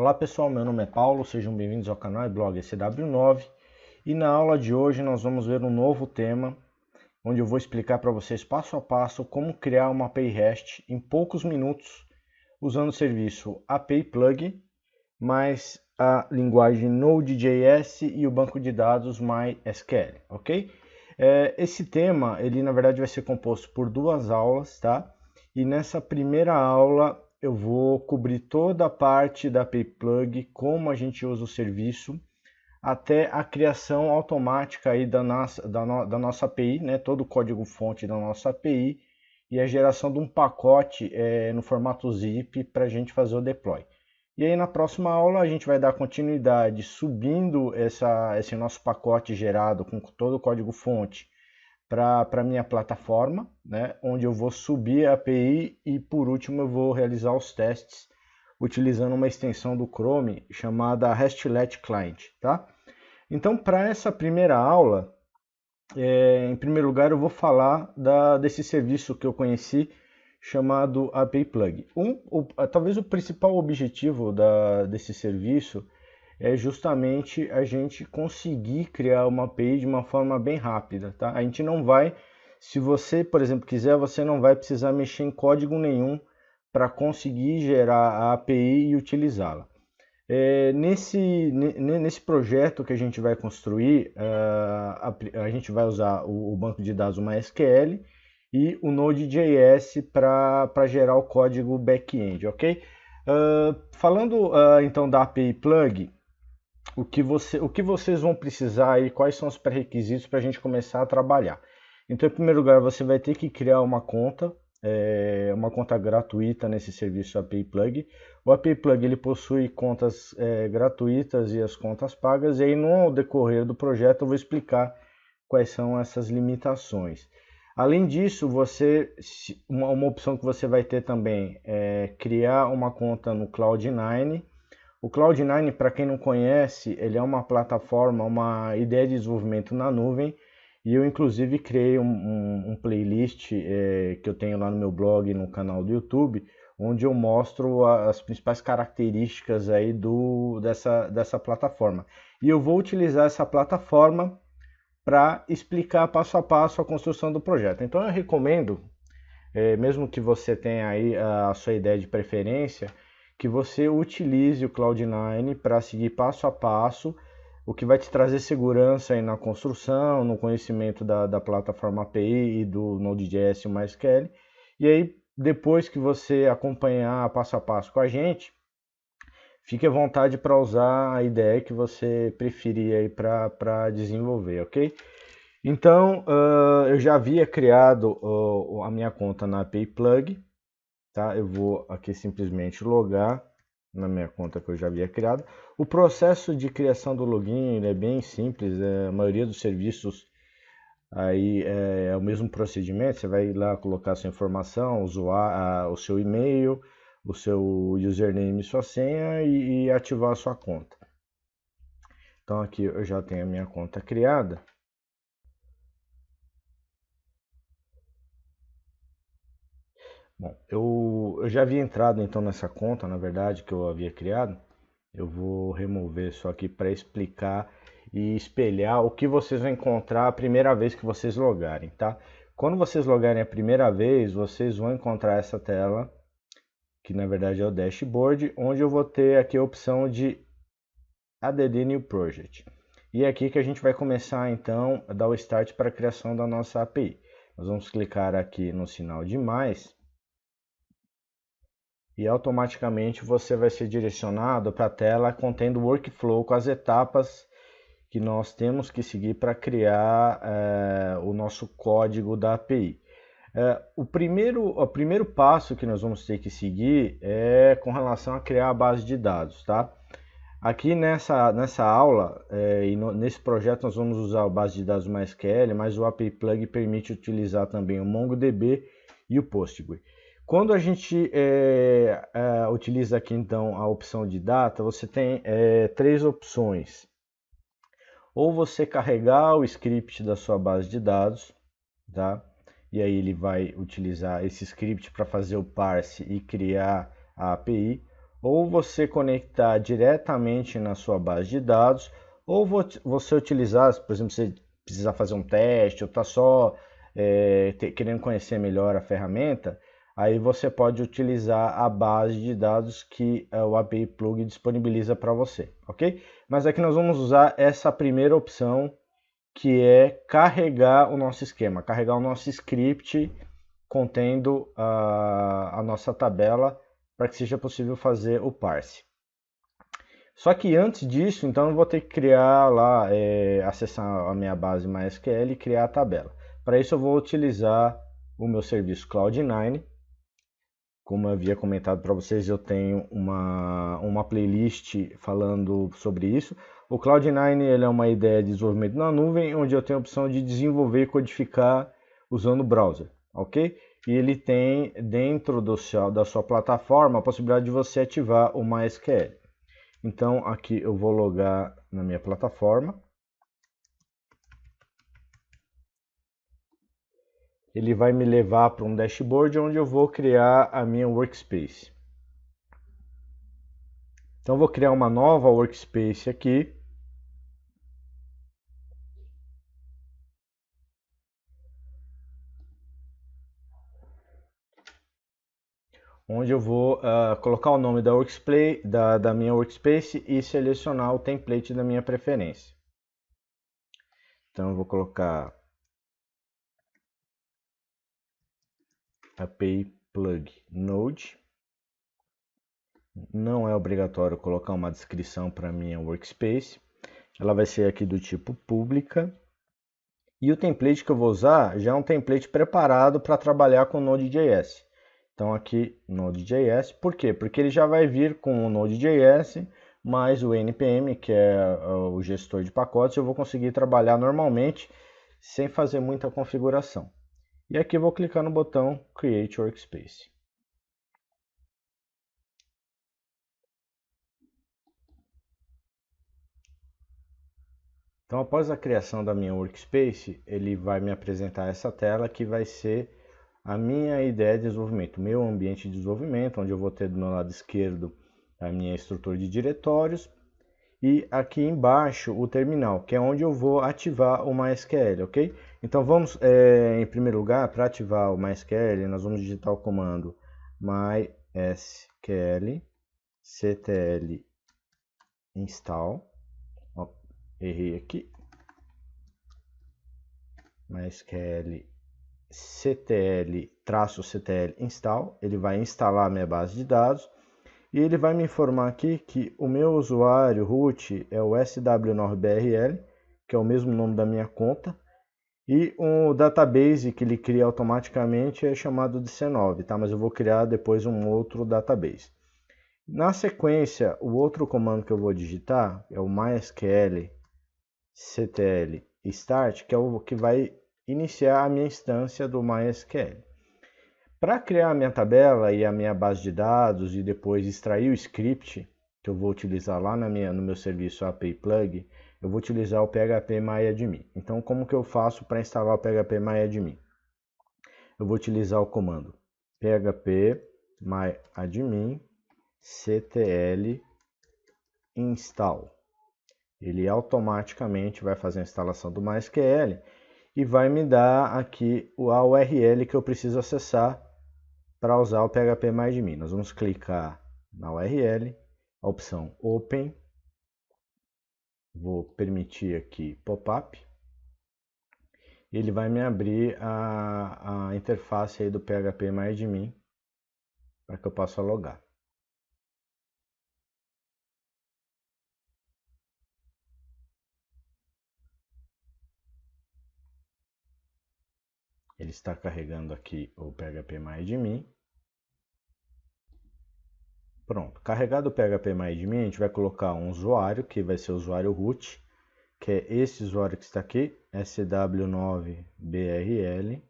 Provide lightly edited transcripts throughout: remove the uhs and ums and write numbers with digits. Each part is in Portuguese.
Olá pessoal, meu nome é Paulo, sejam bem-vindos ao canal e blog SW9 e na aula de hoje nós vamos ver um novo tema onde eu vou explicar para vocês passo a passo como criar uma API REST em poucos minutos usando o serviço API Plug mais a linguagem Node.js e o banco de dados MySQL, ok? Esse tema, ele na verdade vai ser composto por duas aulas, tá? E nessa primeira aula eu vou cobrir toda a parte da API Plug, como a gente usa o serviço, até a criação automática aí da nossa API, né? Todo o código-fonte da nossa API e a geração de um pacote no formato zip para a gente fazer o deploy. E aí na próxima aula a gente vai dar continuidade subindo esse nosso pacote gerado com todo o código-fonte para a minha plataforma, né, onde eu vou subir a API e por último eu vou realizar os testes utilizando uma extensão do Chrome chamada RESTlet Client, tá? Então para essa primeira aula, em primeiro lugar eu vou falar desse serviço que eu conheci chamado API Plug. Talvez o principal objetivo desse serviço é justamente a gente conseguir criar uma API de uma forma bem rápida, tá? A gente não vai, se você, por exemplo, quiser, você não vai precisar mexer em código nenhum para conseguir gerar a API e utilizá-la. Nesse projeto que a gente vai construir, a gente vai usar o banco de dados MySQL e o Node.js para gerar o código back-end, ok? Falando então da API Plug, o que vocês vão precisar e quais são os pré-requisitos para a gente começar a trabalhar. Então, em primeiro lugar, você vai ter que criar uma conta gratuita nesse serviço API Plug. O API Plug ele possui contas gratuitas e as contas pagas, e aí no decorrer do projeto eu vou explicar quais são essas limitações. Além disso, uma opção que você vai ter também é criar uma conta no Cloud9. O Cloud9, para quem não conhece, ele é uma plataforma, uma ideia de desenvolvimento na nuvem, e eu inclusive criei um playlist que eu tenho lá no meu blog e no canal do YouTube, onde eu mostro as principais características aí dessa plataforma. E eu vou utilizar essa plataforma para explicar passo a passo a construção do projeto. Então eu recomendo, mesmo que você tenha aí a sua ideia de preferência, que você utilize o Cloud9 para seguir passo a passo, o que vai te trazer segurança aí na construção, no conhecimento da plataforma API e do Node.js e o MySQL. E aí, depois que você acompanhar passo a passo com a gente, fique à vontade para usar a ideia que você preferir aí para desenvolver, ok? Então, eu já havia criado a minha conta na API Plug, tá? Eu vou aqui simplesmente logar na minha conta que eu já havia criado. O processo de criação do login é bem simples, a maioria dos serviços aí é o mesmo procedimento. Você vai lá colocar sua informação, o seu e-mail, o seu username e sua senha e ativar a sua conta. Então aqui eu já tenho a minha conta criada. Bom, eu já havia entrado então nessa conta, na verdade, que eu havia criado. Eu vou remover só aqui para explicar e espelhar o que vocês vão encontrar a primeira vez que vocês logarem, tá? Quando vocês logarem a primeira vez, vocês vão encontrar essa tela, que na verdade é o dashboard, onde eu vou ter aqui a opção de Add New Project. E é aqui que a gente vai começar então a dar o start para a criação da nossa API. Nós vamos clicar aqui no sinal de mais e automaticamente você vai ser direcionado para a tela contendo o workflow com as etapas que nós temos que seguir para criar o nosso código da API. O primeiro passo que nós vamos ter que seguir é com relação a criar a base de dados, tá? Aqui nessa aula e nesse projeto nós vamos usar a base de dados MySQL, mas o API Plug permite utilizar também o MongoDB e o Postgre. Quando a gente utiliza aqui então a opção de data, você tem três opções. Ou você carregar o script da sua base de dados, tá? E aí ele vai utilizar esse script para fazer o parse e criar a API. ou você conectar diretamente na sua base de dados, ou você utilizar, por exemplo, você precisar fazer um teste ou está só querendo conhecer melhor a ferramenta, aí você pode utilizar a base de dados que o API Plug disponibiliza para você, ok? Mas aqui nós vamos usar essa primeira opção, que é carregar o nosso esquema, carregar o nosso script contendo a nossa tabela para que seja possível fazer o parse. Só que antes disso, então eu vou ter que criar lá, acessar a minha base MySQL e criar a tabela. Para isso eu vou utilizar o meu serviço Cloud9. Como eu havia comentado para vocês, eu tenho uma playlist falando sobre isso. O Cloud9 ele é uma ideia de desenvolvimento na nuvem, onde eu tenho a opção de desenvolver e codificar usando o browser, ok? E ele tem dentro da sua plataforma a possibilidade de você ativar o MySQL. Então aqui eu vou logar na minha plataforma. Ele vai me levar para um dashboard onde eu vou criar a minha workspace. Então eu vou criar uma nova workspace aqui. Onde eu vou colocar o nome da minha workspace e selecionar o template da minha preferência. Então eu vou colocar API Plug Node. Não é obrigatório colocar uma descrição para minha workspace. Ela vai ser aqui do tipo pública. E o template que eu vou usar já é um template preparado para trabalhar com Node.js. Então aqui Node.js, por quê? Porque ele já vai vir com o Node.js mais o NPM, que é o gestor de pacotes, eu vou conseguir trabalhar normalmente sem fazer muita configuração. E aqui eu vou clicar no botão Create Workspace. Então após a criação da minha workspace, ele vai me apresentar essa tela que vai ser a minha ideia de desenvolvimento, meu ambiente de desenvolvimento, onde eu vou ter do meu lado esquerdo a minha estrutura de diretórios e aqui embaixo o terminal, que é onde eu vou ativar o MySQL, ok? Então vamos, em primeiro lugar, para ativar o MySQL, nós vamos digitar o comando MySQL ctl install, ó, errei aqui, MySQL ctl install, ele vai instalar a minha base de dados e ele vai me informar aqui que o meu usuário root é o SW9BRL, que é o mesmo nome da minha conta, e o database que ele cria automaticamente é chamado de C9, tá? Mas eu vou criar depois um outro database. Na sequência, o outro comando que eu vou digitar é o MySQL ctl start, que é o que vai iniciar a minha instância do MySQL. Para criar a minha tabela e a minha base de dados e depois extrair o script que eu vou utilizar lá no meu serviço API Plug, eu vou utilizar o PHP MyAdmin. Então, como que eu faço para instalar o PHP MyAdmin? Eu vou utilizar o comando PHP MyAdmin ctl install. Ele automaticamente vai fazer a instalação do MySQL e vai me dar aqui a URL que eu preciso acessar para usar o PHP MyAdmin. Nós vamos clicar na URL, a opção Open, vou permitir aqui pop-up, ele vai me abrir a interface aí do PHP MyAdmin para que eu possa logar. Ele está carregando aqui o PHP MyAdmin. Pronto, carregado o PHP MyAdmin, a gente vai colocar um usuário, que vai ser o usuário root, que é esse usuário que está aqui, SW9BRL.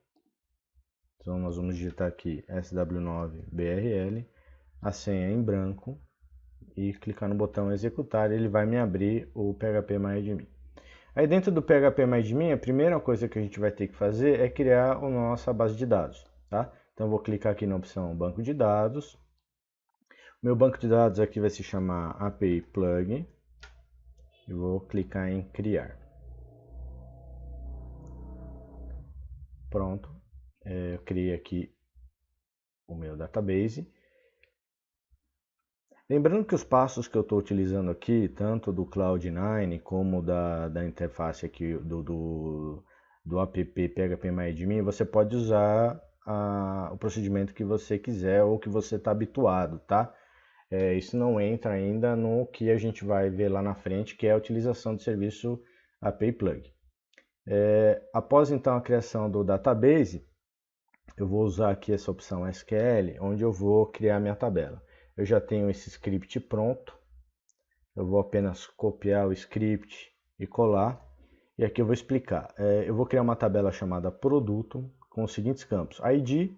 Então nós vamos digitar aqui SW9BRL, a senha em branco, e clicar no botão executar, ele vai me abrir o PHP MyAdmin. Aí dentro do PHP MyAdmin, a primeira coisa que a gente vai ter que fazer é criar a nossa base de dados, tá? Então eu vou clicar aqui na opção banco de dados. Meu banco de dados aqui vai se chamar API Plug e vou clicar em criar. Pronto, eu criei aqui o meu database. Lembrando que os passos que eu estou utilizando aqui, tanto do Cloud9 como da interface aqui do app PHP você pode usar o procedimento que você quiser ou que você está habituado, tá? Isso não entra ainda no que a gente vai ver lá na frente, que é a utilização do serviço API Plug. Após então a criação do database, eu vou usar aqui essa opção SQL, onde eu vou criar minha tabela. Eu já tenho esse script pronto, eu vou apenas copiar o script e colar, e aqui eu vou explicar. Eu vou criar uma tabela chamada produto, com os seguintes campos: ID,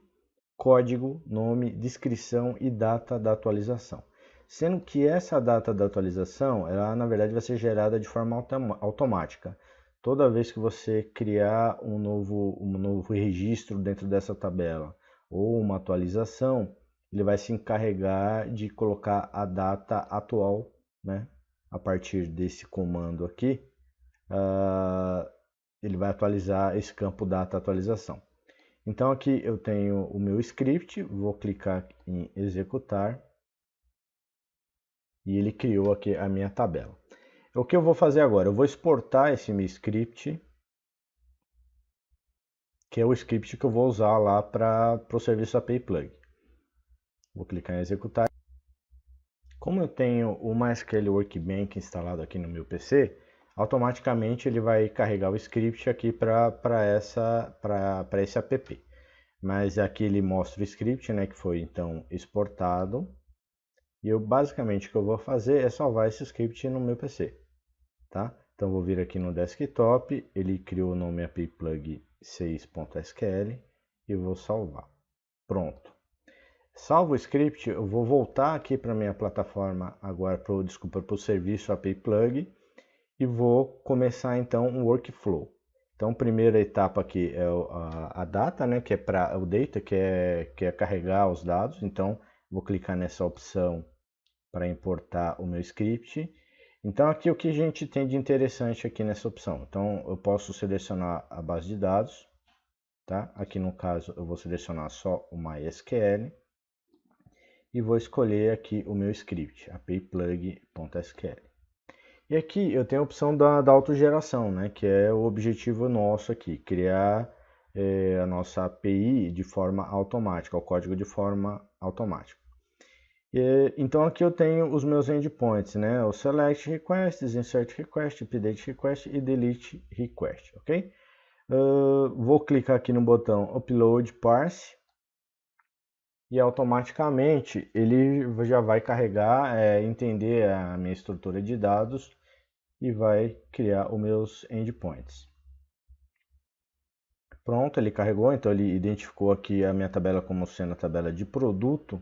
código, nome, descrição e data da atualização. Sendo que essa data da atualização, ela na verdade vai ser gerada de forma automática. Toda vez que você criar um novo registro dentro dessa tabela ou uma atualização, ele vai se encarregar de colocar a data atual, né? A partir desse comando aqui, ele vai atualizar esse campo data atualização. Então aqui eu tenho o meu script, vou clicar em executar e ele criou aqui a minha tabela. O que eu vou fazer agora? Eu vou exportar esse meu script, que é o script que eu vou usar lá para o serviço API Plug. Vou clicar em executar. Como eu tenho o MySQL Workbench instalado aqui no meu PC, automaticamente ele vai carregar o script aqui para esse app. Mas aqui ele mostra o script, né, que foi então exportado. E basicamente o que eu vou fazer é salvar esse script no meu PC. Tá? Então vou vir aqui no desktop, ele criou o nome API Plug 6.sql e vou salvar. Pronto. Salvo o script, eu vou voltar aqui para minha plataforma agora para o serviço API Plug e vou começar então um workflow. Então, a primeira etapa aqui é a data, né, que é para o data, que é carregar os dados. Então, vou clicar nessa opção para importar o meu script. Então, aqui o que a gente tem de interessante aqui nessa opção. Então, eu posso selecionar a base de dados, tá? Aqui no caso, eu vou selecionar só o MySQL e vou escolher aqui o meu script, apiplug.sql. E aqui eu tenho a opção da autogeração, né, que é o objetivo nosso aqui, criar a nossa API de forma automática, o código de forma automática. Então aqui eu tenho os meus endpoints, né, o select requests, insert request, update request e delete request, ok? Vou clicar aqui no botão upload parse e automaticamente ele já vai carregar, entender a minha estrutura de dados e vai criar os meus endpoints. Pronto, ele carregou, então ele identificou aqui a minha tabela como sendo a tabela de produto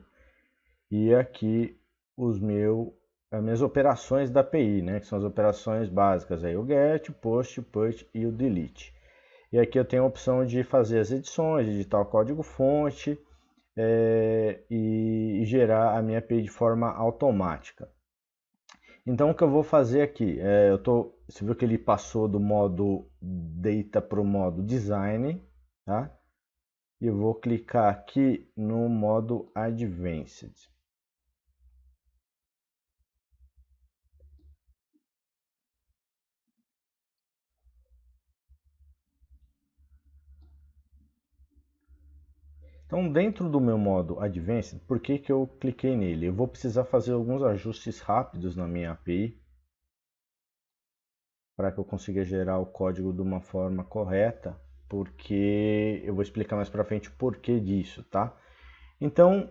e aqui as minhas operações da API, né, que são as operações básicas, aí o get, o post, o put e o delete. E aqui eu tenho a opção de fazer as edições, editar o código-fonte e gerar a minha API de forma automática. Então o que eu vou fazer aqui, você viu que ele passou do modo data para o modo design, tá? E eu vou clicar aqui no modo advanced. Então dentro do meu modo advanced, por que eu cliquei nele? Eu vou precisar fazer alguns ajustes rápidos na minha API para que eu consiga gerar o código de uma forma correta, porque eu vou explicar mais para frente o porquê disso, tá? Então,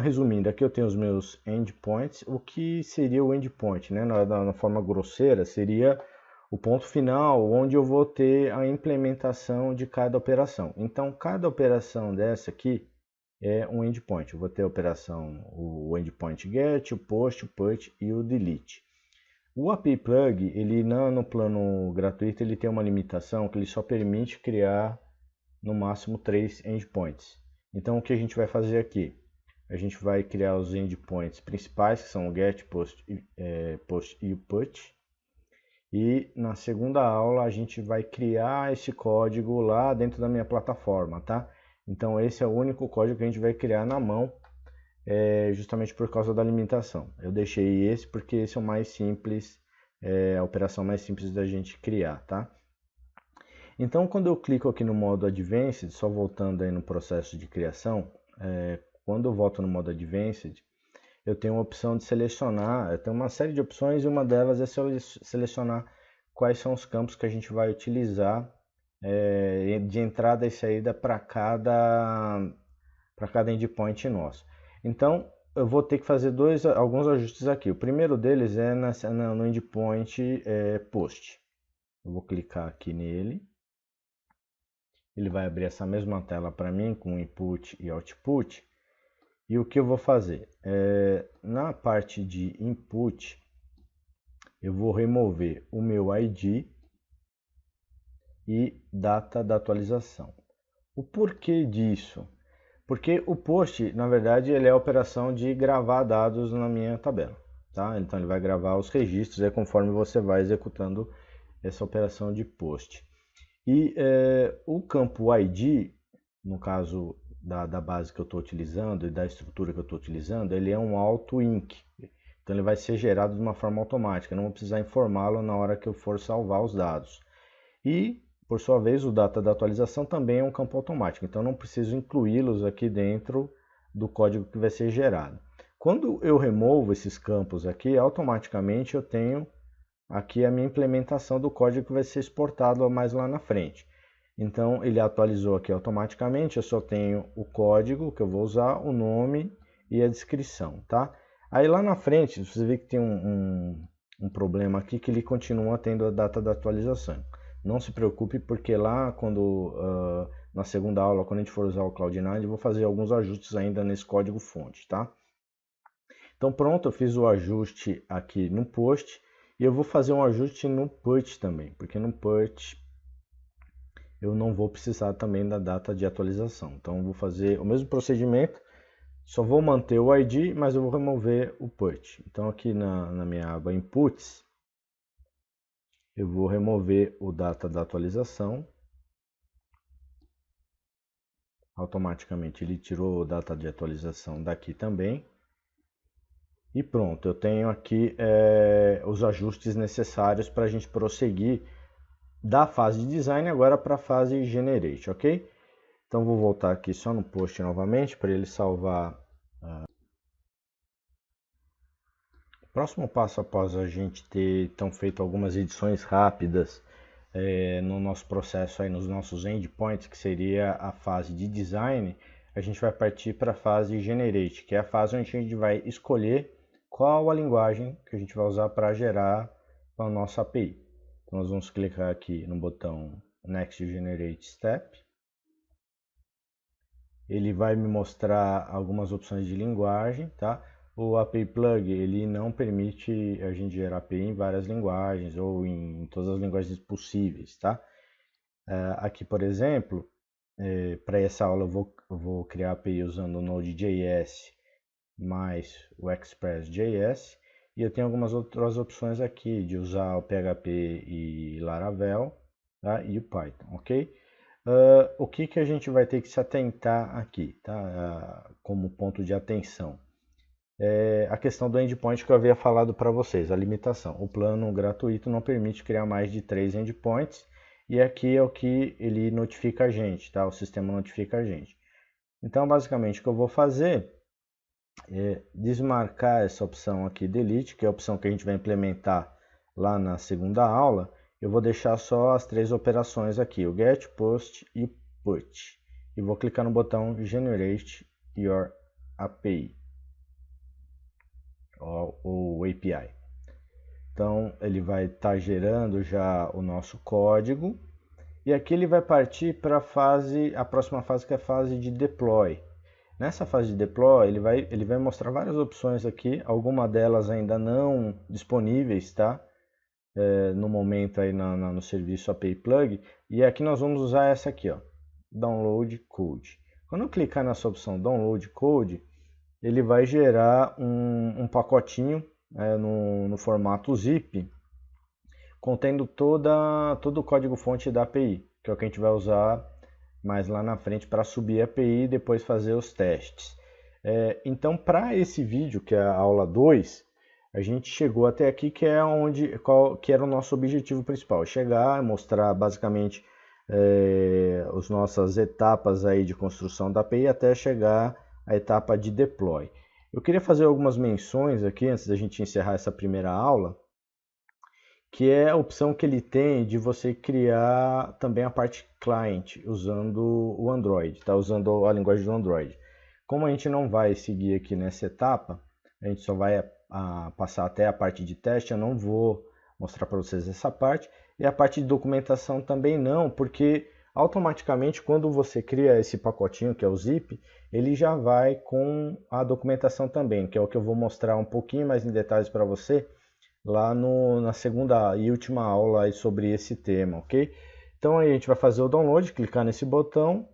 resumindo, aqui eu tenho os meus endpoints. O que seria o endpoint, né? Na forma grosseira, seria o ponto final, onde eu vou ter a implementação de cada operação. Então, cada operação dessa aqui é um endpoint. Eu vou ter a operação, o endpoint get, o post, o put e o delete. O API Plug, ele no plano gratuito, ele tem uma limitação que ele só permite criar no máximo 3 endpoints. Então o que a gente vai fazer aqui? a gente vai criar os endpoints principais, que são o get, post, post e o put. E na segunda aula a gente vai criar esse código lá dentro da minha plataforma, tá? Então esse é o único código que a gente vai criar na mão, justamente por causa da limitação. Eu deixei esse porque esse é o mais simples, a operação mais simples da gente criar, tá? Então quando eu clico aqui no modo Advanced, só voltando aí no processo de criação, quando eu volto no modo Advanced, eu tenho a opção de selecionar, eu tenho uma série de opções e uma delas é selecionar quais são os campos que a gente vai utilizar de entrada e saída para cada endpoint nosso. Então eu vou ter que fazer alguns ajustes aqui. O primeiro deles é no endpoint post. Eu vou clicar aqui nele. Ele vai abrir essa mesma tela para mim com input e output. E o que eu vou fazer? Na parte de input, eu vou remover o meu ID e data da atualização. O porquê disso? Porque o post, na verdade, ele é a operação de gravar dados na minha tabela. Tá? Então ele vai gravar os registros conforme você vai executando essa operação de post. E o campo ID, no caso da base que eu estou utilizando e da estrutura que eu estou utilizando, ele é um auto-inc. Então ele vai ser gerado de uma forma automática, não vou precisar informá-lo na hora que eu for salvar os dados. E, por sua vez, o data da atualização também é um campo automático, então não preciso incluí-los aqui dentro do código que vai ser gerado. Quando eu removo esses campos aqui, automaticamente eu tenho aqui a minha implementação do código que vai ser exportado mais lá na frente. Então ele atualizou aqui automaticamente, eu só tenho o código que eu vou usar, o nome e a descrição, tá? Aí lá na frente, você vê que tem um problema aqui que ele continua tendo a data da atualização. Não se preocupe porque lá na segunda aula, quando a gente for usar o Cloud9, eu vou fazer alguns ajustes ainda nesse código fonte, tá? Então pronto, eu fiz o ajuste aqui no post e eu vou fazer um ajuste no put também, porque no put eu não vou precisar também da data de atualização. Então eu vou fazer o mesmo procedimento, só vou manter o ID, mas eu vou remover o put. Então aqui na minha aba Inputs, eu vou remover o data da atualização. Automaticamente ele tirou a data de atualização daqui também. E pronto, eu tenho aqui os ajustes necessários para a gente prosseguir da fase de design agora para a fase generate, ok? Então vou voltar aqui só no post novamente para ele salvar. Próximo passo após a gente ter então feito algumas edições rápidas no nosso processo aí nos nossos endpoints, que seria a fase de design, a gente vai partir para a fase generate, que é a fase onde a gente vai escolher qual a linguagem que a gente vai usar para gerar a nossa API. Então nós vamos clicar aqui no botão Next Generate Step. Ele vai me mostrar algumas opções de linguagem, tá? O API Plug, ele não permite a gente gerar API em várias linguagens ou em todas as linguagens possíveis, tá? Aqui, por exemplo, para essa aula eu vou criar API usando o Node.js mais o Express.js e eu tenho algumas outras opções aqui de usar o PHP e Laravel, tá? E o Python, ok? O que a gente vai ter que se atentar aqui, tá? Como ponto de atenção? A questão do endpoint que eu havia falado para vocês, a limitação. O plano gratuito não permite criar mais de 3 endpoints e aqui é o que ele notifica a gente, tá? O sistema notifica a gente. Então, basicamente, o que eu vou fazer é desmarcar essa opção aqui delete, que é a opção que a gente vai implementar lá na segunda aula. Eu vou deixar só as 3 operações aqui, o get, post e put. E vou clicar no botão Generate Your API, ou API. Então ele vai estar gerando já o nosso código. E aqui ele vai partir para a próxima fase, que é a fase de deploy. Nessa fase de deploy, ele vai mostrar várias opções aqui, algumas delas ainda não disponíveis, tá? No momento aí no serviço API Plug, e aqui nós vamos usar essa aqui, ó, Download Code. Quando eu clicar nessa opção Download Code, ele vai gerar um pacotinho no formato zip, contendo todo o código-fonte da API, que é o que a gente vai usar mais lá na frente para subir a API e depois fazer os testes. Então, para esse vídeo, que é a aula 2, a gente chegou até aqui, que era o nosso objetivo principal, chegar, mostrar basicamente as nossas etapas aí de construção da API até chegar à etapa de deploy. Eu queria fazer algumas menções aqui antes da gente encerrar essa primeira aula, que é a opção que ele tem de você criar também a parte client usando o Android, tá? Usando a linguagem do Android. Como a gente não vai seguir aqui nessa etapa, a gente só vai passar até a parte de teste, eu não vou mostrar para vocês essa parte. E a parte de documentação também não, porque automaticamente quando você cria esse pacotinho, que é o zip, ele já vai com a documentação também, que é o que eu vou mostrar um pouquinho mais em detalhes para você lá na segunda e última aula aí sobre esse tema, ok? Então aí a gente vai fazer o download, clicar nesse botão,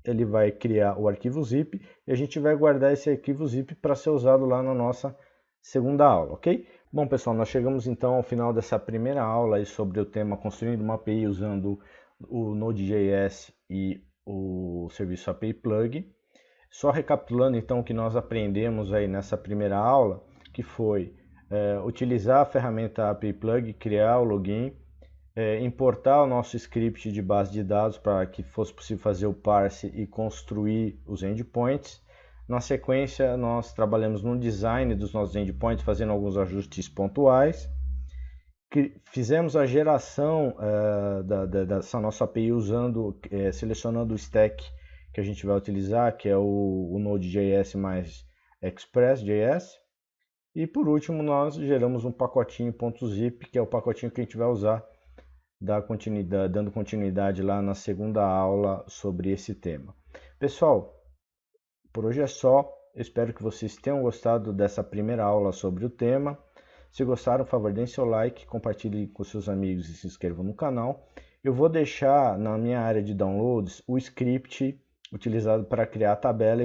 ele vai criar o arquivo zip e a gente vai guardar esse arquivo zip para ser usado lá na nossa segunda aula, ok? Bom, pessoal, nós chegamos então ao final dessa primeira aula aí sobre o tema construindo uma API usando o Node.js e o serviço API Plug. Só recapitulando então o que nós aprendemos aí nessa primeira aula, que foi utilizar a ferramenta API Plug, criar o login, importar o nosso script de base de dados para que fosse possível fazer o parse e construir os endpoints. Na sequência, nós trabalhamos no design dos nossos endpoints, fazendo alguns ajustes pontuais. Fizemos a geração dessa nossa API selecionando o stack que a gente vai utilizar, que é o Node.js mais Express.js. E por último, nós geramos um pacotinho .zip, que é o pacotinho que a gente vai usar dando continuidade lá na segunda aula sobre esse tema. Pessoal, por hoje é só. Eu espero que vocês tenham gostado dessa primeira aula sobre o tema. Se gostaram, por favor, deem seu like, compartilhem com seus amigos e se inscrevam no canal. Eu vou deixar na minha área de downloads o script utilizado para criar a tabela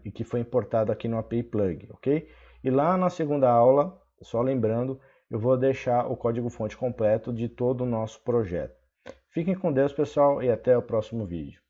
e que foi importado aqui no API Plug, ok? E lá na segunda aula, só lembrando, eu vou deixar o código-fonte completo de todo o nosso projeto. Fiquem com Deus, pessoal, e até o próximo vídeo.